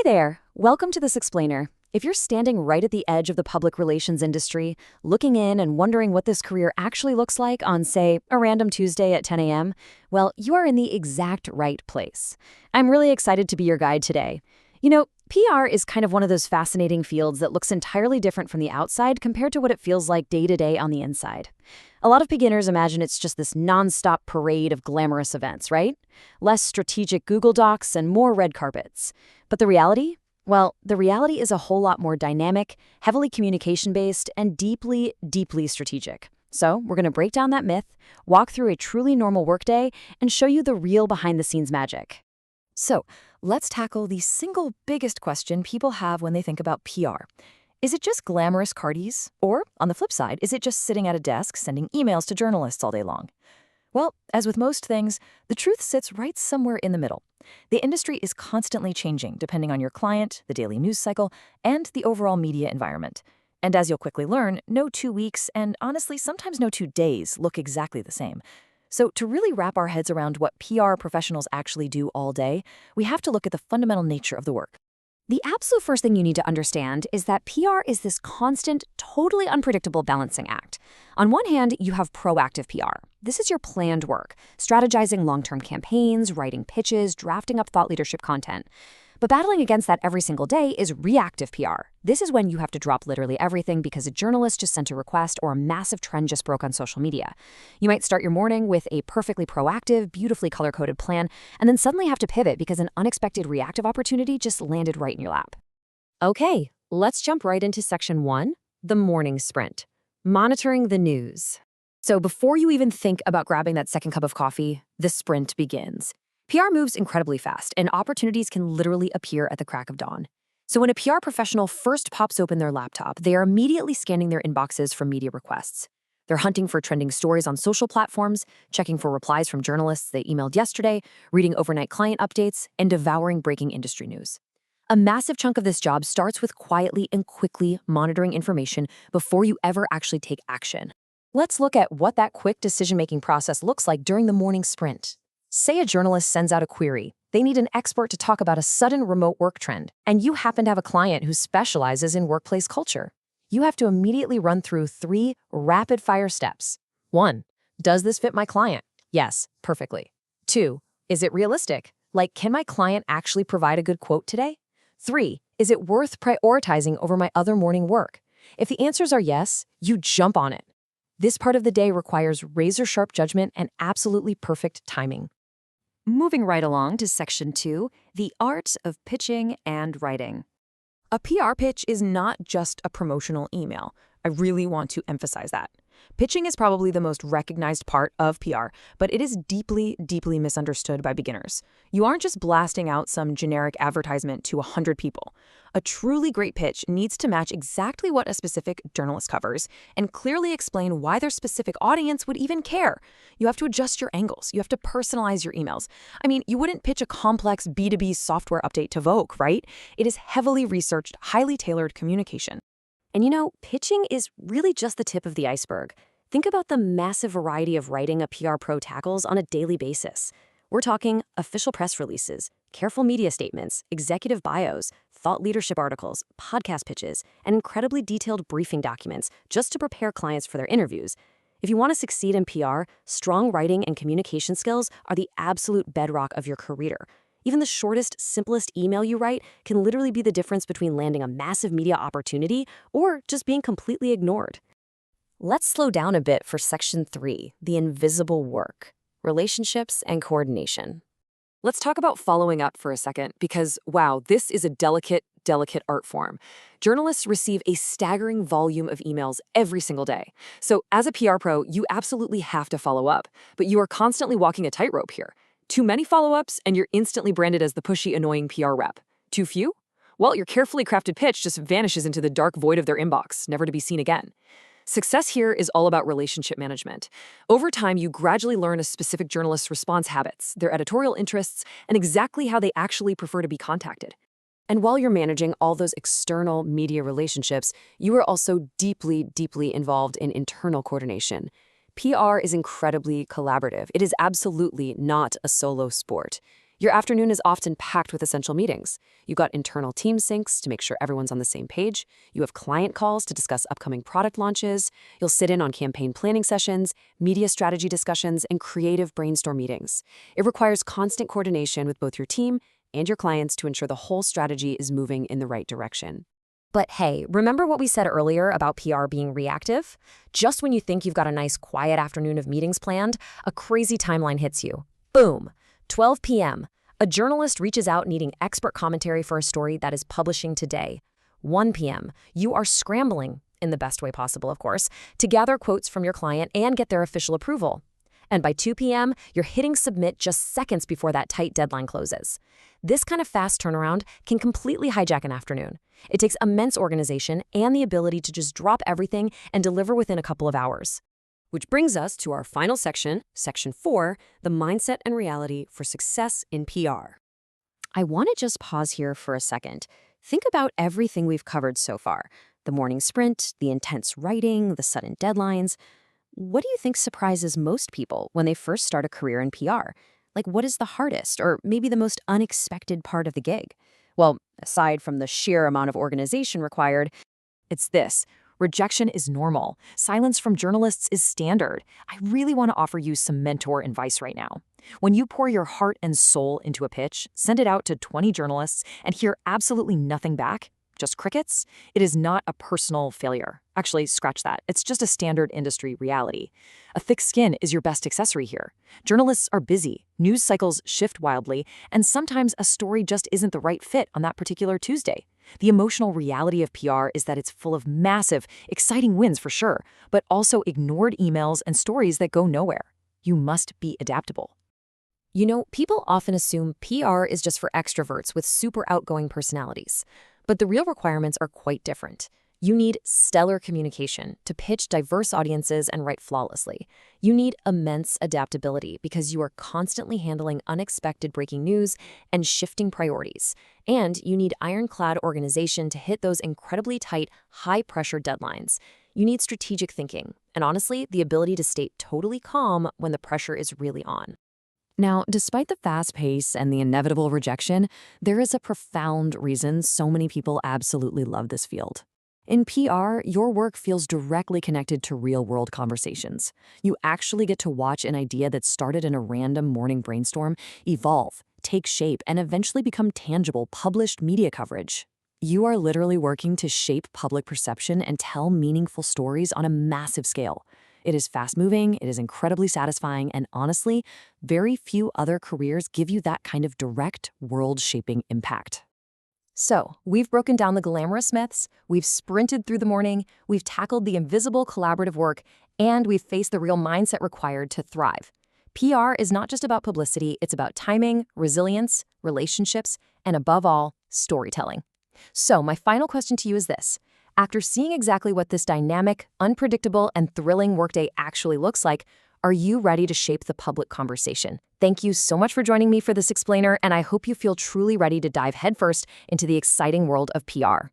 Hi there! Welcome to This Explainer. If you're standing right at the edge of the public relations industry, looking in and wondering what this career actually looks like on, say, a random Tuesday at 10 a.m., well, you are in the exact right place. I'm really excited to be your guide today. PR is kind of one of those fascinating fields that looks entirely different from the outside compared to what it feels like day to day on the inside. A lot of beginners imagine it's just this nonstop parade of glamorous events, right? Less strategic Google Docs and more red carpets. But the reality? Well, the reality is a whole lot more dynamic, heavily communication-based, and deeply, deeply strategic. So we're going to break down that myth, walk through a truly normal workday, and show you the real behind-the-scenes magic. So let's tackle the single biggest question people have when they think about PR. Is it just glamorous cardies? Or, on the flip side, is it just sitting at a desk sending emails to journalists all day long? Well, as with most things, the truth sits right somewhere in the middle. The industry is constantly changing depending on your client, the daily news cycle, and the overall media environment. And as you'll quickly learn, no 2 weeks, and honestly, sometimes no 2 days, look exactly the same. So to really wrap our heads around what PR professionals actually do all day, we have to look at the fundamental nature of the work. The absolute first thing you need to understand is that PR is this constant, totally unpredictable balancing act. On one hand, you have proactive PR. This is your planned work, strategizing long-term campaigns, writing pitches, drafting up thought leadership content. But battling against that every single day is reactive PR. This is when you have to drop literally everything because a journalist just sent a request or a massive trend just broke on social media. You might start your morning with a perfectly proactive, beautifully color-coded plan, and then suddenly have to pivot because an unexpected reactive opportunity just landed right in your lap. Okay, let's jump right into section 1, the morning sprint. Monitoring the news. So before you even think about grabbing that second cup of coffee, the sprint begins. PR moves incredibly fast, and opportunities can literally appear at the crack of dawn. So when a PR professional first pops open their laptop, they are immediately scanning their inboxes for media requests. They're hunting for trending stories on social platforms, checking for replies from journalists they emailed yesterday, reading overnight client updates, and devouring breaking industry news. A massive chunk of this job starts with quietly and quickly monitoring information before you ever actually take action. Let's look at what that quick decision-making process looks like during the morning sprint. Say a journalist sends out a query. They need an expert to talk about a sudden remote work trend, and you happen to have a client who specializes in workplace culture. You have to immediately run through 3 rapid-fire steps. 1. Does this fit my client? Yes, perfectly. 2. Is it realistic? Like, can my client actually provide a good quote today? 3. Is it worth prioritizing over my other morning work? If the answers are yes, you jump on it. This part of the day requires razor-sharp judgment and absolutely perfect timing. Moving right along to section 2, the art of pitching and writing. A PR pitch is not just a promotional email. I really want to emphasize that. Pitching is probably the most recognized part of PR, but it is deeply, deeply misunderstood by beginners. You aren't just blasting out some generic advertisement to 100 people. A truly great pitch needs to match exactly what a specific journalist covers and clearly explain why their specific audience would even care. You have to adjust your angles. You have to personalize your emails. I mean, you wouldn't pitch a complex B2B software update to Vogue, right? It is heavily researched, highly tailored communication. And pitching is really just the tip of the iceberg. Think about the massive variety of writing a PR pro tackles on a daily basis. We're talking official press releases, careful media statements, executive bios, thought leadership articles, podcast pitches, and incredibly detailed briefing documents just to prepare clients for their interviews. If you want to succeed in PR, strong writing and communication skills are the absolute bedrock of your career. Even the shortest, simplest email you write can literally be the difference between landing a massive media opportunity or just being completely ignored. Let's slow down a bit for section 3, the invisible work, relationships and coordination. Let's talk about following up for a second because, wow, this is a delicate art form. Journalists receive a staggering volume of emails every single day. So as a PR pro, you absolutely have to follow up, but you are constantly walking a tightrope here. Too many follow-ups, and you're instantly branded as the pushy, annoying PR rep. Too few? Well, your carefully crafted pitch just vanishes into the dark void of their inbox, never to be seen again. Success here is all about relationship management. Over time, you gradually learn a specific journalist's response habits, their editorial interests, and exactly how they actually prefer to be contacted. And while you're managing all those external media relationships, you are also deeply, deeply involved in internal coordination. PR is incredibly collaborative. It is absolutely not a solo sport. Your afternoon is often packed with essential meetings. You've got internal team syncs to make sure everyone's on the same page. You have client calls to discuss upcoming product launches. You'll sit in on campaign planning sessions, media strategy discussions, and creative brainstorm meetings. It requires constant coordination with both your team and your clients to ensure the whole strategy is moving in the right direction. But hey, remember what we said earlier about PR being reactive? Just when you think you've got a nice quiet afternoon of meetings planned, a crazy timeline hits you. Boom! 12 p.m. A journalist reaches out needing expert commentary for a story that is publishing today. 1 p.m. You are scrambling, in the best way possible, of course, to gather quotes from your client and get their official approval. And by 2 p.m., you're hitting submit just seconds before that tight deadline closes. This kind of fast turnaround can completely hijack an afternoon. It takes immense organization and the ability to just drop everything and deliver within a couple of hours. Which brings us to our final section, Section 4, the mindset and reality for success in PR. I want to just pause here for a second. Think about everything we've covered so far. The morning sprint, the intense writing, the sudden deadlines. What do you think surprises most people when they first start a career in PR? Like, what is the hardest or maybe the most unexpected part of the gig? Well, aside from the sheer amount of organization required, it's this. Rejection is normal. Silence from journalists is standard. I really want to offer you some mentor advice right now. When you pour your heart and soul into a pitch, send it out to 20 journalists, and hear absolutely nothing back, just crickets, it is not a personal failure. Actually, scratch that. It's just a standard industry reality. A thick skin is your best accessory here. Journalists are busy, news cycles shift wildly, and sometimes a story just isn't the right fit on that particular Tuesday. The emotional reality of PR is that it's full of massive, exciting wins for sure, but also ignored emails and stories that go nowhere. You must be adaptable. You know, people often assume PR is just for extroverts with super outgoing personalities. But the real requirements are quite different. You need stellar communication to pitch diverse audiences and write flawlessly. You need immense adaptability because you are constantly handling unexpected breaking news and shifting priorities. And you need ironclad organization to hit those incredibly tight, high-pressure deadlines. You need strategic thinking and, honestly, the ability to stay totally calm when the pressure is really on. Now, despite the fast pace and the inevitable rejection, there is a profound reason so many people absolutely love this field. In PR, your work feels directly connected to real-world conversations. You actually get to watch an idea that started in a random morning brainstorm evolve, take shape, and eventually become tangible, published media coverage. You are literally working to shape public perception and tell meaningful stories on a massive scale. It is fast-moving, it is incredibly satisfying, and honestly, very few other careers give you that kind of direct, world-shaping impact. So, we've broken down the glamorous myths, we've sprinted through the morning, we've tackled the invisible collaborative work, and we've faced the real mindset required to thrive. PR is not just about publicity, it's about timing, resilience, relationships, and above all, storytelling. So, my final question to you is this. After seeing exactly what this dynamic, unpredictable, and thrilling workday actually looks like, are you ready to shape the public conversation? Thank you so much for joining me for this explainer, and I hope you feel truly ready to dive headfirst into the exciting world of PR.